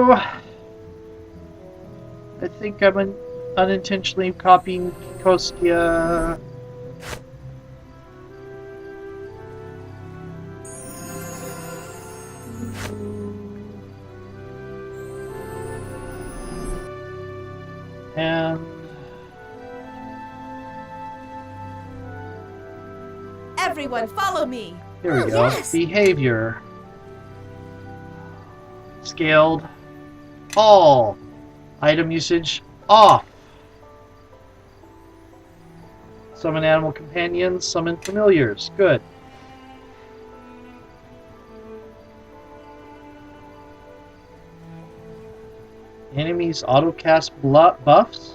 So, I think I'm unintentionally copying Kostia. And everyone, follow me. here we go. Yes. Behavior. Scaled. All. Item usage off. Summon animal companions. Summon familiars. Good. Enemies auto-cast buffs?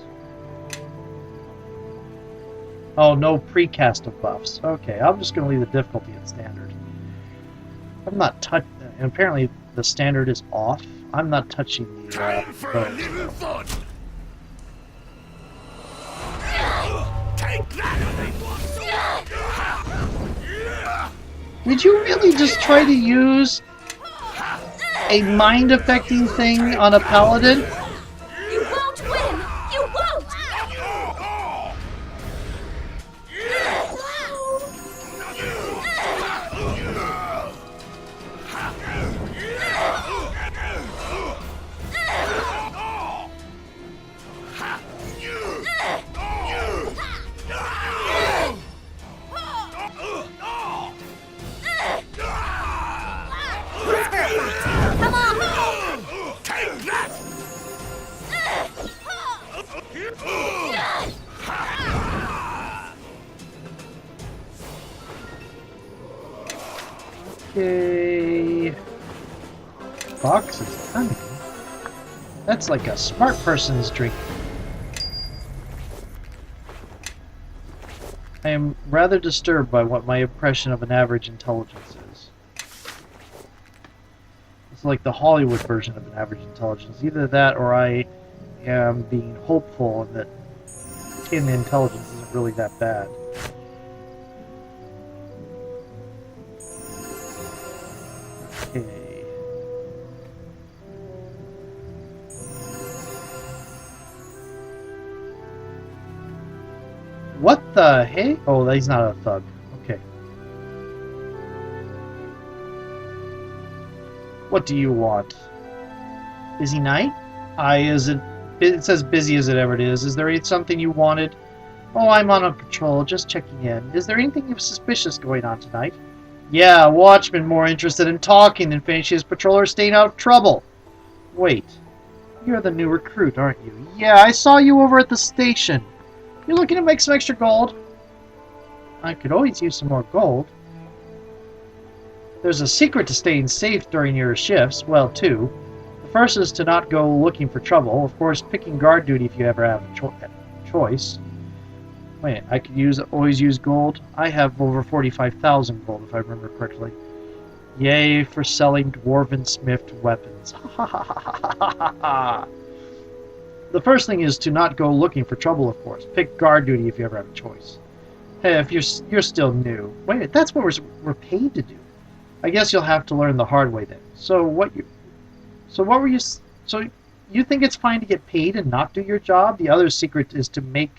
Oh, no pre-cast of buffs. Okay, I'm just going to leave the difficulty at standard. I'm not touching... And apparently the standard is off. I'm not touching the... Did you really just try to use a mind-affecting thing on a paladin? You won't win! You won't! Okay. Box of honey. That's like a smart person's drink. I am rather disturbed by what my impression of an average intelligence is. It's like the Hollywood version of an average intelligence. Either that or I am being hopeful that tin intelligence isn't really that bad. Okay. What the hey? Oh, he's not a thug. Okay. What do you want? Busy night? It says busy as it ever is. Is there something you wanted? Oh, I'm on a patrol, just checking in. Is there anything suspicious going on tonight? Yeah, Watchman more interested in talking than finishing his patrol or staying out of trouble. Wait, you're the new recruit, aren't you? Yeah, I saw you over at the station. You looking to make some extra gold? I could always use some more gold. There's a secret to staying safe during your shifts. Well, two. The first is to not go looking for trouble. Of course, picking guard duty if you ever have a choice. Wait, I could always use gold? I have over 45,000 gold, if I remember correctly. Yay for selling dwarven smithed weapons. Ha ha ha ha ha ha. The first thing is to not go looking for trouble, of course. Pick guard duty if you ever have a choice. Hey, if you're still new. Wait, that's what we're paid to do. I guess you'll have to learn the hard way then. So you think it's fine to get paid and not do your job? The other secret is to make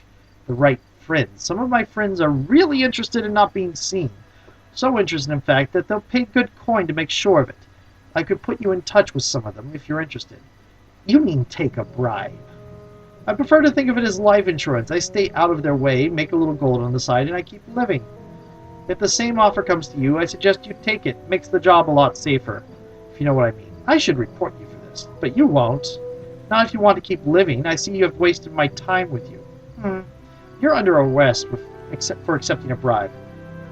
the right friends. Some of my friends are really interested in not being seen. So interested, in fact, that they'll pay good coin to make sure of it. I could put you in touch with some of them if you're interested. You mean take a bribe? I prefer to think of it as life insurance. I stay out of their way, make a little gold on the side, and I keep living. If the same offer comes to you, I suggest you take it. Makes the job a lot safer, if you know what I mean. I should report you for this, but you won't. Not if you want to keep living. I see you have wasted my time with you. You're under arrest for accepting a bribe.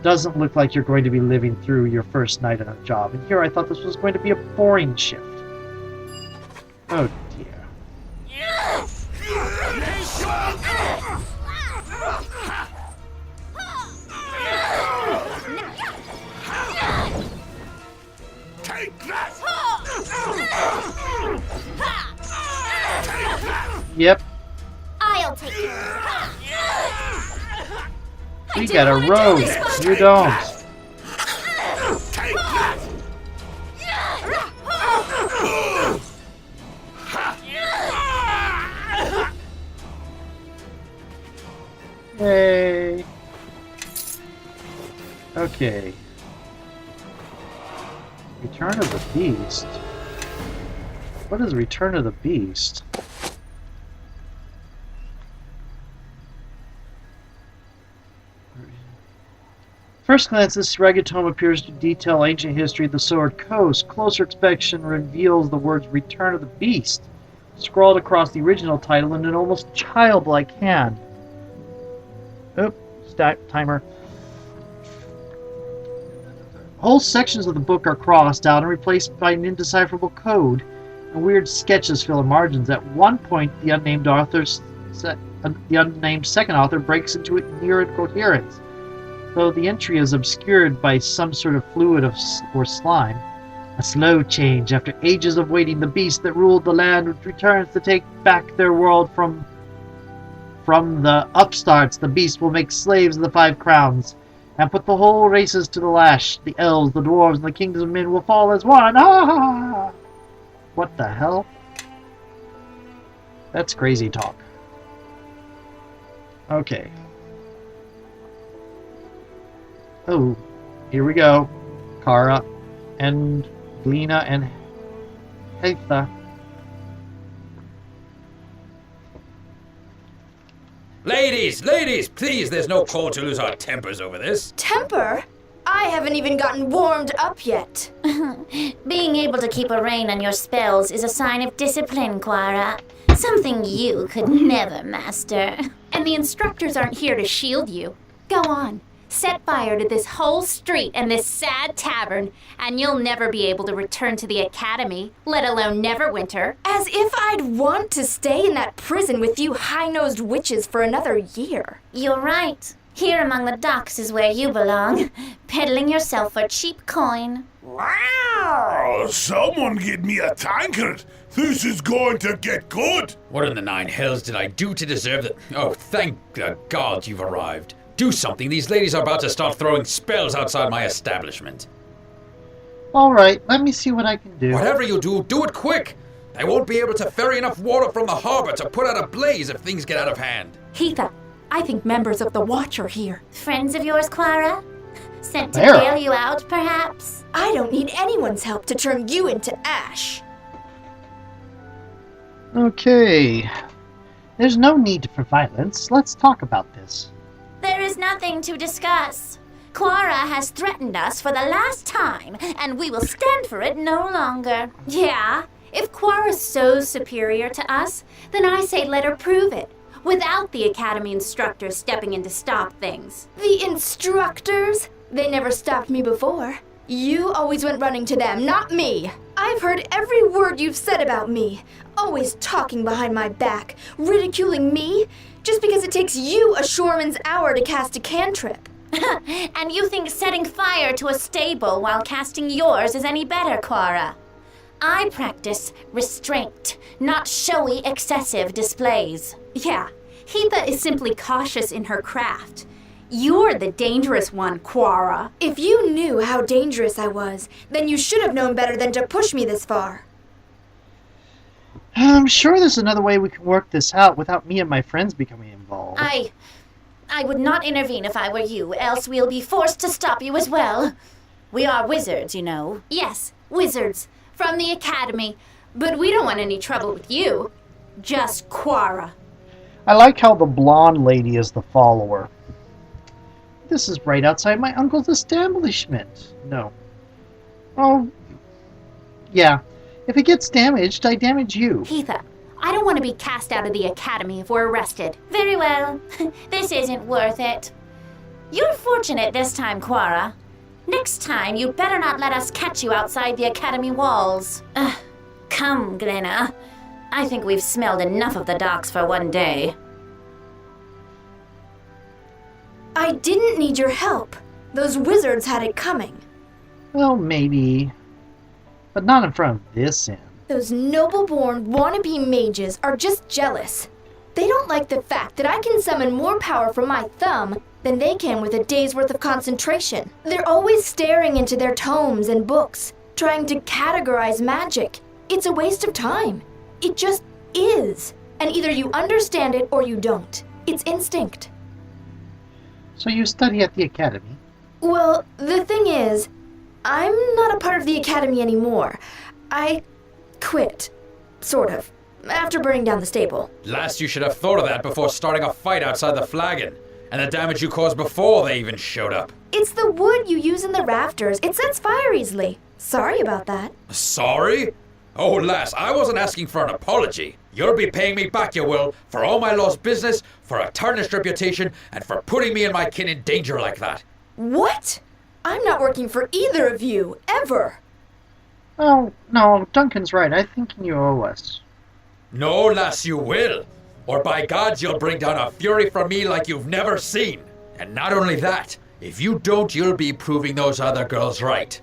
Doesn't look like you're going to be living through your first night on a job, and here I thought this was going to be a boring shift. Oh dear. Take that! Yep. I'll take it. We got a road. You don't. Take that! Okay. Return of the Beast. What is Return of the Beast? First glance, this rugged tome appears to detail ancient history of the Sword Coast. Closer inspection reveals the words Return of the Beast, scrawled across the original title in an almost childlike hand. Oop, stack timer. Whole sections of the book are crossed out and replaced by an indecipherable code, and weird sketches fill the margins. At one point, the unnamed second author breaks into it near incoherence, though the entry is obscured by some sort of fluid or slime. A slow change. After ages of waiting, the beast that ruled the land returns to take back their world from the upstarts. The beast will make slaves of the 5 crowns and put the whole races to the lash. The elves, the dwarves, and the kingdoms of men will fall as one. Ah! What the hell? That's crazy talk. Okay. Oh, here we go. Qara and Lena and Franthea. Ladies, please, there's no call to lose our tempers over this. Temper? I haven't even gotten warmed up yet. Being able to keep a rein on your spells is a sign of discipline, Qara. Something you could never master. And the instructors aren't here to shield you. Go on. Set fire to this whole street and this sad tavern, and you'll never be able to return to the academy, let alone Neverwinter. As if I'd want to stay in that prison with you high-nosed witches for another year. You're right. Here among the docks is where you belong, peddling yourself for cheap coin. Wow! Someone get me a tankard. This is going to get good. What in the 9 hells did I do to deserve it? Oh, thank the gods you've arrived. Do something. These ladies are about to start throwing spells outside my establishment. Alright, let me see what I can do. Whatever you do, do it quick. They won't be able to ferry enough water from the harbor to put out a blaze if things get out of hand. Heatha, I think members of the Watch are here. Friends of yours, Qara? Sent to There. bail you out, perhaps? I don't need anyone's help to turn you into ash. Okay. There's no need for violence. Let's talk about this. There is nothing to discuss. Qara has threatened us for the last time, and we will stand for it no longer. Yeah, if Qara's so superior to us, then I say let her prove it, without the academy instructors stepping in to stop things. The instructors? They never stopped me before. You always went running to them, not me. I've heard every word you've said about me. Always talking behind my back, ridiculing me, just because it takes you a shoreman's hour to cast a cantrip. And you think setting fire to a stable while casting yours is any better, Qara? I practice restraint, not showy, excessive displays. Yeah, Heatha is simply cautious in her craft. You're the dangerous one, Qara. If you knew how dangerous I was, then you should have known better than to push me this far. I'm sure there's another way we can work this out without me and my friends becoming involved. I would not intervene if I were you, else we'll be forced to stop you as well. We are wizards, you know. Yes, wizards, from the academy, but we don't want any trouble with you. Just Qara. I like how the blonde lady is the follower. This is right outside my uncle's establishment. No. Oh, yeah. If it gets damaged, I damage you. Heatha, I don't want to be cast out of the academy if we're arrested. Very well. This isn't worth it. You're fortunate this time, Qara. Next time, you'd better not let us catch you outside the academy walls. Come, Glenna. I think we've smelled enough of the docks for one day. I didn't need your help. Those wizards had it coming. Well, maybe. But not in front of this end. Those noble-born wannabe mages are just jealous. They don't like the fact that I can summon more power from my thumb than they can with a day's worth of concentration. They're always staring into their tomes and books, trying to categorize magic. It's a waste of time. It just is. And either you understand it or you don't. It's instinct. So you study at the academy? Well, the thing is, I'm not a part of the Academy anymore. I quit. Sort of. After burning down the stable. Last, you should have thought of that before starting a fight outside the flagon. And the damage you caused before they even showed up. It's the wood you use in the rafters. It sets fire easily. Sorry about that. Sorry? Oh, lass, I wasn't asking for an apology. You'll be paying me back, you will, for all my lost business, for a tarnished reputation, and for putting me and my kin in danger like that. What? I'm not working for either of you, ever. Oh, no, Duncan's right. I think you owe us. No, lass, you will. Or by gods, you'll bring down a fury from me like you've never seen. And not only that, if you don't, you'll be proving those other girls right.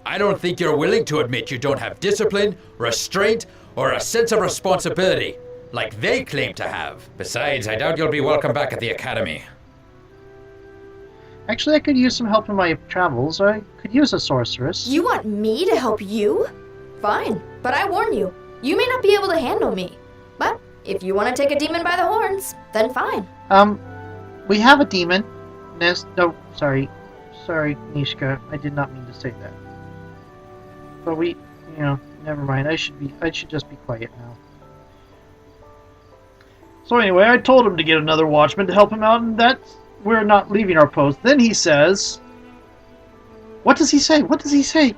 I don't think you're willing to admit you don't have discipline, restraint, or a sense of responsibility, like they claim to have. Besides, I doubt you'll be welcome back at the Academy. Actually, I could use some help in my travels. I could use a sorceress. You want me to help you? Fine, but I warn you, you may not be able to handle me. But if you want to take a demon by the horns, then fine. We have a demon. Sorry, Neeshka. I did not mean to say that. But never mind. I should just be quiet now. So anyway, I told him to get another watchman to help him out, and that we're not leaving our post. Then he says, "What does he say? What does he say?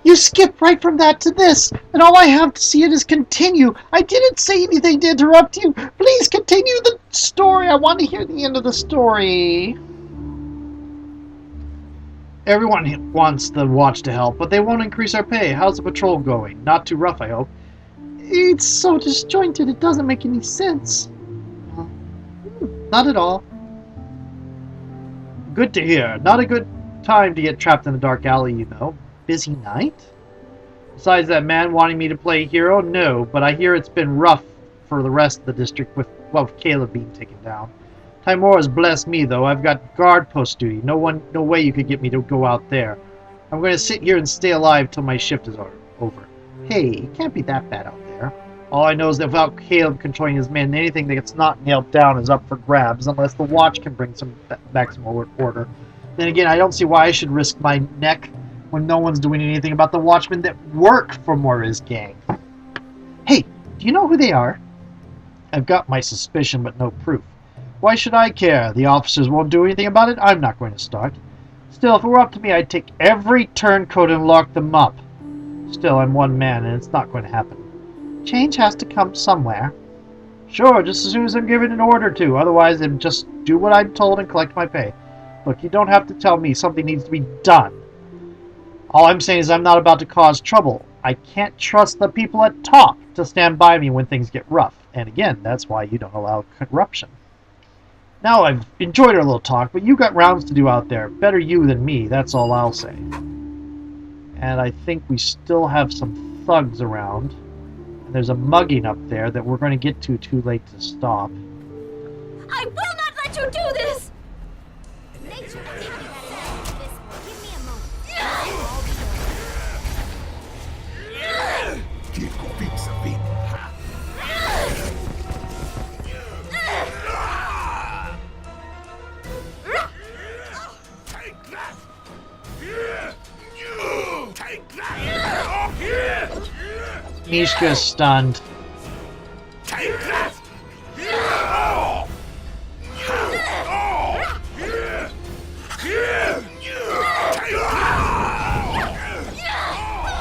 You skip right from that to this, and all I have to see it is continue. I didn't say anything to interrupt you. Please continue the story. I want to hear the end of the story." Everyone wants the watch to help, but they won't increase our pay. How's the patrol going? Not too rough, I hope. It's so disjointed, it doesn't make any sense. Not at all. Good to hear. Not a good time to get trapped in a dark alley, you know. Busy night? Besides that man wanting me to play hero, no, but I hear it's been rough for the rest of the district with Caleb being taken down. Timora's blessed me, though. I've got guard post duty. No way you could get me to go out there. I'm going to sit here and stay alive till my shift is over. Hey, it can't be that bad out there. All I know is that without Caleb controlling his men, anything that gets not nailed down is up for grabs, unless the watch can bring back some order. Then again, I don't see why I should risk my neck when no one's doing anything about the watchmen that work for Moira's gang. Hey, do you know who they are? I've got my suspicion, but no proof. Why should I care? The officers won't do anything about it. I'm not going to start. Still, if it were up to me, I'd take every turncoat and lock them up. Still, I'm one man, and it's not going to happen. Change has to come somewhere. Sure, just as soon as I'm given an order to. Otherwise, then just do what I'm told and collect my pay. Look, you don't have to tell me something needs to be done. All I'm saying is I'm not about to cause trouble. I can't trust the people at top to stand by me when things get rough. And again, that's why you don't allow corruption. Now, I've enjoyed our little talk, but you got rounds to do out there. Better you than me, that's all I'll say. And I think we still have some thugs around. And there's a mugging up there that we're going to get to too late to stop. I will not let you do this! Nature will give you that answer. Give me a moment. Neeshka's stunned.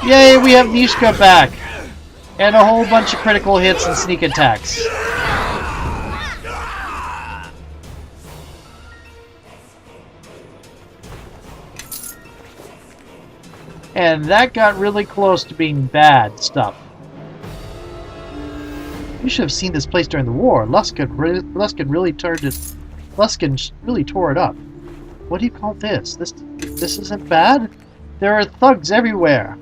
Yay, we have Neeshka back! And a whole bunch of critical hits and sneak attacks. And that got really close to being bad stuff. You should have seen this place during the war. Luskin really tore it up. What do you call this? This isn't bad? There are thugs everywhere.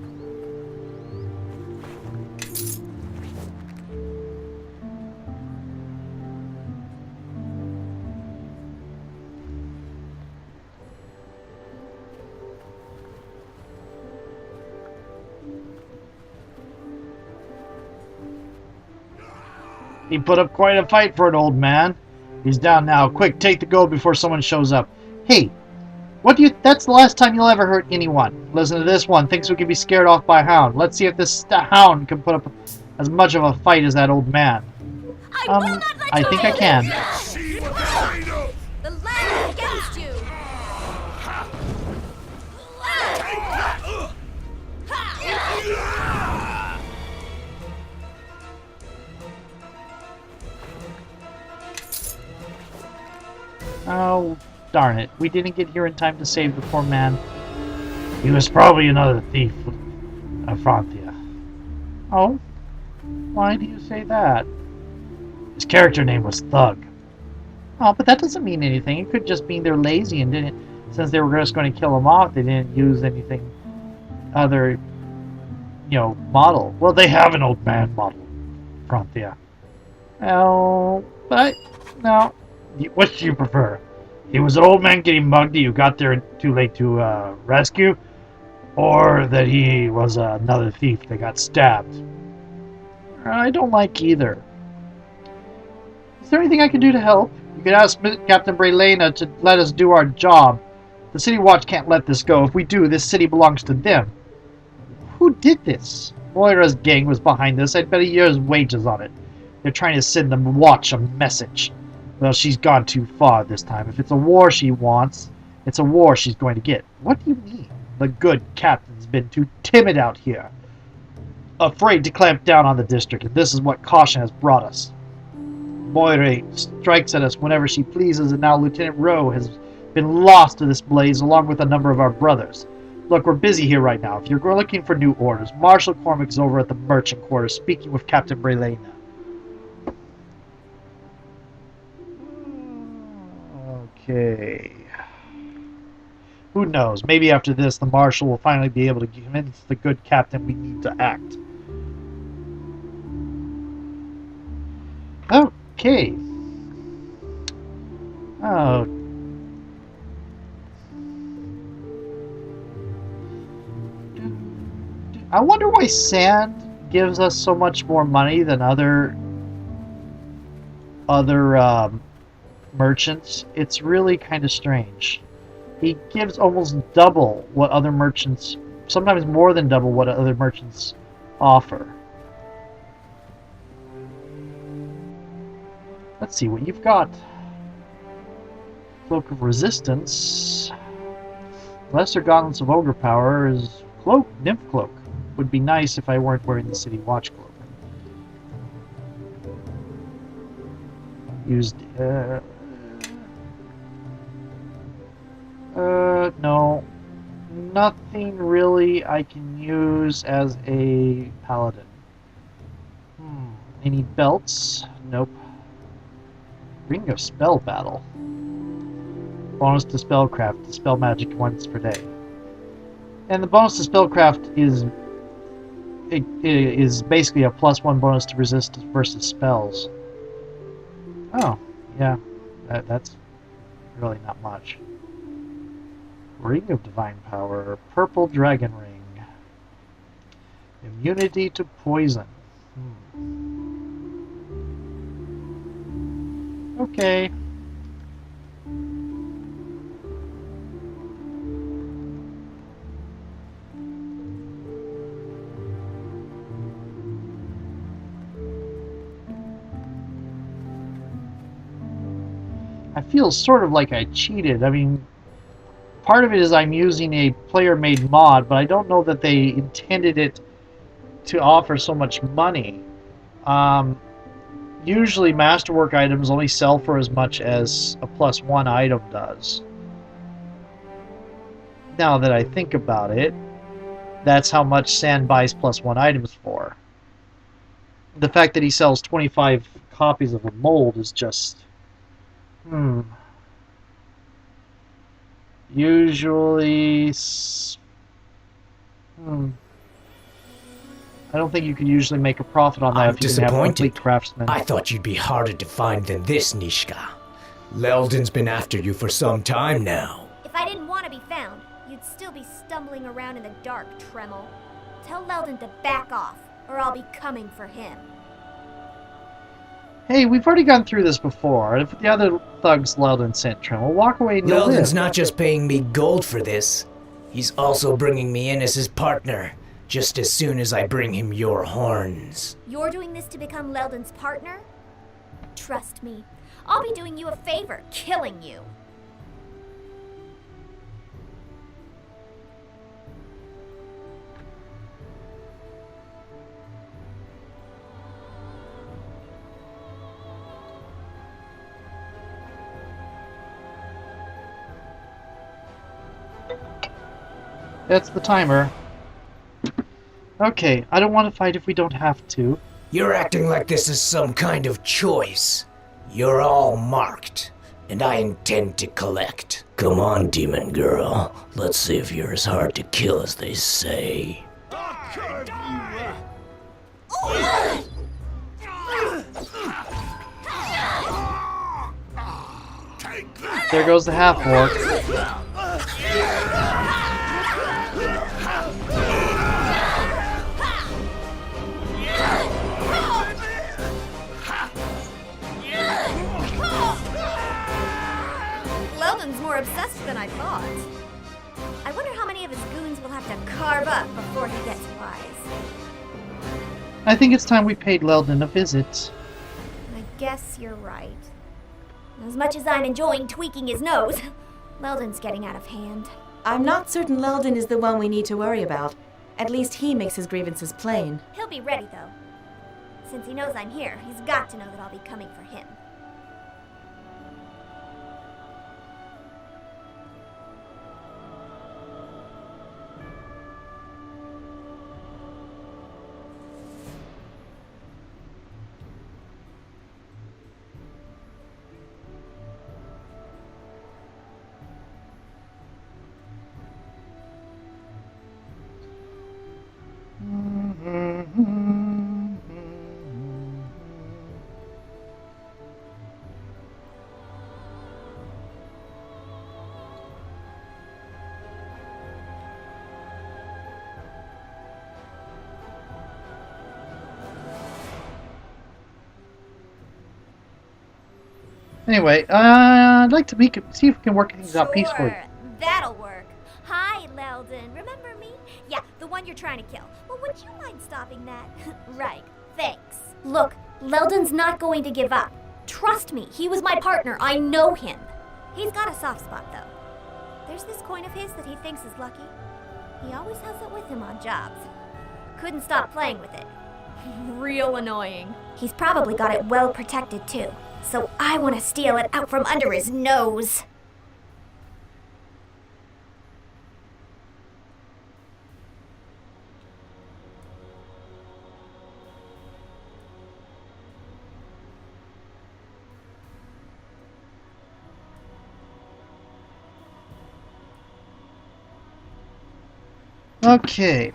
He put up quite a fight for an old man. He's down now. Quick, take the gold before someone shows up. Hey, What do you... That's the last time you'll ever hurt anyone. Listen to this one. Thinks we can be scared off by a hound. Let's see if this hound can put up as much of a fight as that old man. I will not let I you think I live. can. See what they're made of. The land is against you. Oh, darn it. We didn't get here in time to save the poor man. He was probably another thief of Franthea. Oh? Why do you say that? His character name was Thug. Oh, but that doesn't mean anything. It could just mean they're lazy and didn't... Since they were just going to kill him off, they didn't use anything other, model. Well, they have an old man model, Franthea. Oh, but... No. What do you prefer? He was an old man getting mugged that you got there too late to rescue? Or that he was another thief that got stabbed? I don't like either. Is there anything I can do to help? You could ask Captain Braylena to let us do our job. The City Watch can't let this go. If we do, this city belongs to them. Who did this? Moira's gang was behind this. I'd bet a year's wages on it. They're trying to send the Watch a message. Well, she's gone too far this time. If it's a war she wants, it's a war she's going to get. What do you mean? The good captain's been too timid out here. Afraid to clamp down on the district, and this is what caution has brought us. Moira strikes at us whenever she pleases, and now Lieutenant Rowe has been lost to this blaze along with a number of our brothers. Look, we're busy here right now. If you're looking for new orders, Marshal Cormac's over at the merchant quarters speaking with Captain Braylena. Okay. Who knows? Maybe after this, the Marshal will finally be able to convince the good captain we need to act. Okay. Oh. I wonder why sand gives us so much more money than other merchants. It's really kind of strange. He gives almost double what other merchants, sometimes more than double what other merchants offer. Let's see what you've got. Cloak of Resistance. Lesser Gauntlets of Ogre Power is Cloak, Nymph Cloak. Would be nice if I weren't wearing the City Watch Cloak. Used, no. Nothing really I can use as a paladin. Any belts? Nope. Ring of Spell Battle. Bonus to Spellcraft. Dispel magic once per day. And the bonus to Spellcraft is basically a +1 bonus to resist versus spells. Oh, yeah. That's really not much. Ring of Divine Power. Purple Dragon Ring. Immunity to poison. Okay. I feel sort of like I cheated. I mean, part of it is I'm using a player-made mod, but I don't know that they intended it to offer so much money. Usually masterwork items only sell for as much as a +1 item does. Now that I think about it, that's how much Sand buys +1 items for. The fact that he sells 25 copies of a mold is just... Usually... I don't think you can usually make a profit on that I'm if you can have a complete disappointed. craftsman. I thought you'd be harder to find than this, Neeshka. Leldon's been after you for some time now. If I didn't want to be found, you'd still be stumbling around in the dark, Tremel. Tell Leldon to back off, or I'll be coming for him. Hey, we've already gone through this before. If the other thugs Leldon sent Trim, we'll walk away and you'll Leldon's live. not just paying me gold for this. He's also bringing me in as his partner, just as soon as I bring him your horns. You're doing this to become Leldon's partner? Trust me, I'll be doing you a favor, killing you. That's the timer. Okay, I don't want to fight if we don't have to. You're acting like this is some kind of choice. You're all marked, and I intend to collect. Come on, demon girl. Let's see if you're as hard to kill as they say. There goes the half-orc. Leldon's more obsessed than I thought. I wonder how many of his goons will have to carve up before he gets wise. I think it's time we paid Leldon a visit. I guess you're right. As much as I'm enjoying tweaking his nose, Leldon's getting out of hand. I'm not certain Leldon is the one we need to worry about. At least he makes his grievances plain. He'll be ready, though. Since he knows I'm here, he's got to know that I'll be coming for him. Anyway, I'd like to see if we can work things out peacefully. Sure, that'll work. Hi, Leldon. Remember me? Yeah, the one you're trying to kill. Well, would you mind stopping that? Right, thanks. Look, Leldon's not going to give up. Trust me, he was my partner. I know him. He's got a soft spot, though. There's this coin of his that he thinks is lucky. He always has it with him on jobs. Couldn't stop playing with it. Real annoying. He's probably got it well protected, too. So I want to steal it out from under his nose. Okay.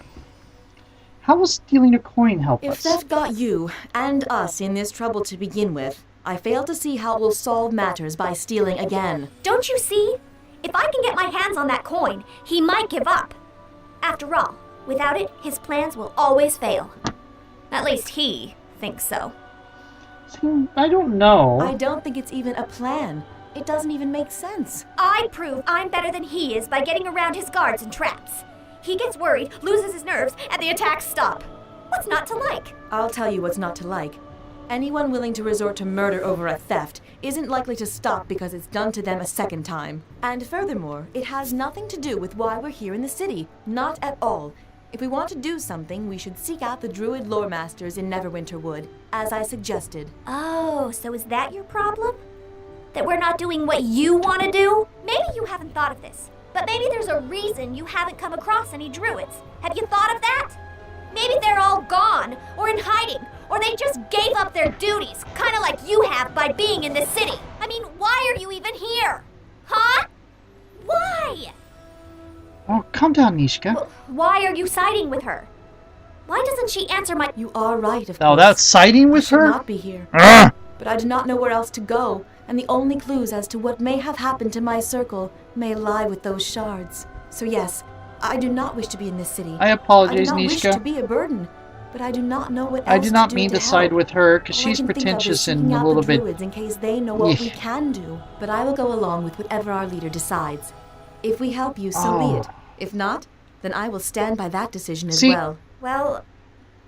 How will stealing a coin help If us? theft got you and us in this trouble to begin with, I fail to see how it will solve matters by stealing again. Don't you see? If I can get my hands on that coin, he might give up. After all, without it, his plans will always fail. At least he thinks so. See, I don't know. I don't think it's even a plan. It doesn't even make sense. I prove I'm better than he is by getting around his guards and traps. He gets worried, loses his nerves, and the attacks stop. What's not to like? I'll tell you what's not to like. Anyone willing to resort to murder over a theft isn't likely to stop because it's done to them a second time. And furthermore, it has nothing to do with why we're here in the city. Not at all. If we want to do something, we should seek out the Druid lore masters in Neverwinter Wood, as I suggested. Oh, so is that your problem? That we're not doing what you want to do? Maybe you haven't thought of this, but maybe there's a reason you haven't come across any druids. Have you thought of that? Maybe they're all gone, or in hiding, or they just gave up their duties, kind of like you have by being in this city. I mean, why are you even here? Huh? Why? Oh, calm down, Neeshka. Why are you siding with her? Why doesn't she answer my... You are right, of Oh, course. that's siding with I should her? not be here. Ugh! But I do not know where else to go, and the only clues as to what may have happened to my circle may lie with those shards. So yes, I do not wish to be in this city. I I do apologize, not wish Neeshka. to be a burden. but I do not know what else I do not do mean to help. side with her, because All I she's can think of is pretentious seeking and a out little the bit... druids in case they know what we Yeah. can do. But I will go along with whatever our leader decides. If we help you, so be it. If not, then I will stand by that decision as See, well. Well,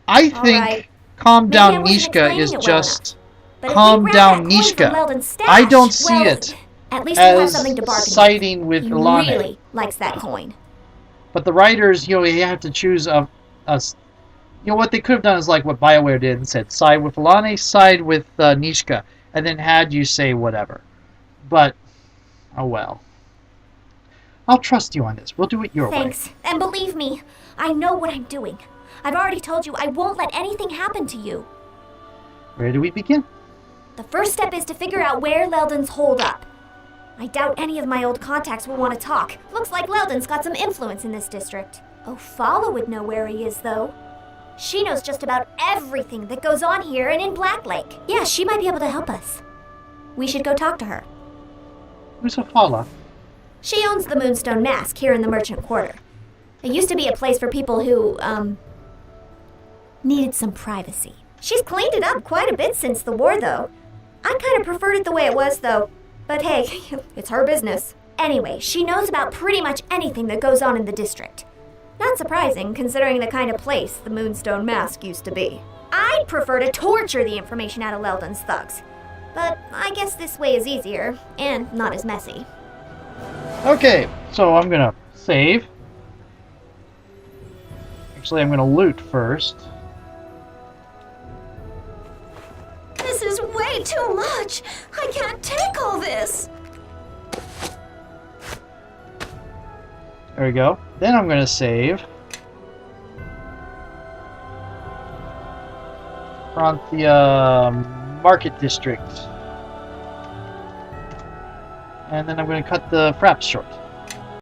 I All think right. calm Maybe I down wasn't Neeshka explaining is it well just but if we calm grab down that coin from Neeshka. Leldon's stash, I don't see well, it at least we'll have as something to bargain siding with He Ilane. really likes that coin. But the writers, you have to choose a what they could have done is like what BioWare did and said, side with Ilane, side with Neeshka, and then had you say whatever. But, oh well. I'll trust you on this. We'll do it your way. Thanks. And believe me, I know what I'm doing. I've already told you I won't let anything happen to you. Where do we begin? The first step is to figure out where Leldon's holed up. I doubt any of my old contacts will want to talk. Looks like Leldon's got some influence in this district. Ophala would know where he is, though. She knows just about everything that goes on here and in Black Lake. Yeah, she might be able to help us. We should go talk to her. Who's Ophala? She owns the Moonstone Mask here in the Merchant Quarter. It used to be a place for people who, needed some privacy. She's cleaned it up quite a bit since the war, though. I kind of preferred it the way it was, though. But hey, it's her business. Anyway, she knows about pretty much anything that goes on in the district. Not surprising, considering the kind of place the Moonstone Mask used to be. I'd prefer to torture the information out of Leldon's thugs. But I guess this way is easier, and not as messy. Okay, so I'm gonna save. Actually, I'm gonna loot first. This is way too much. I can't take all this. There we go. Then I'm gonna save. Franthea Market District. And then I'm gonna cut the fraps short.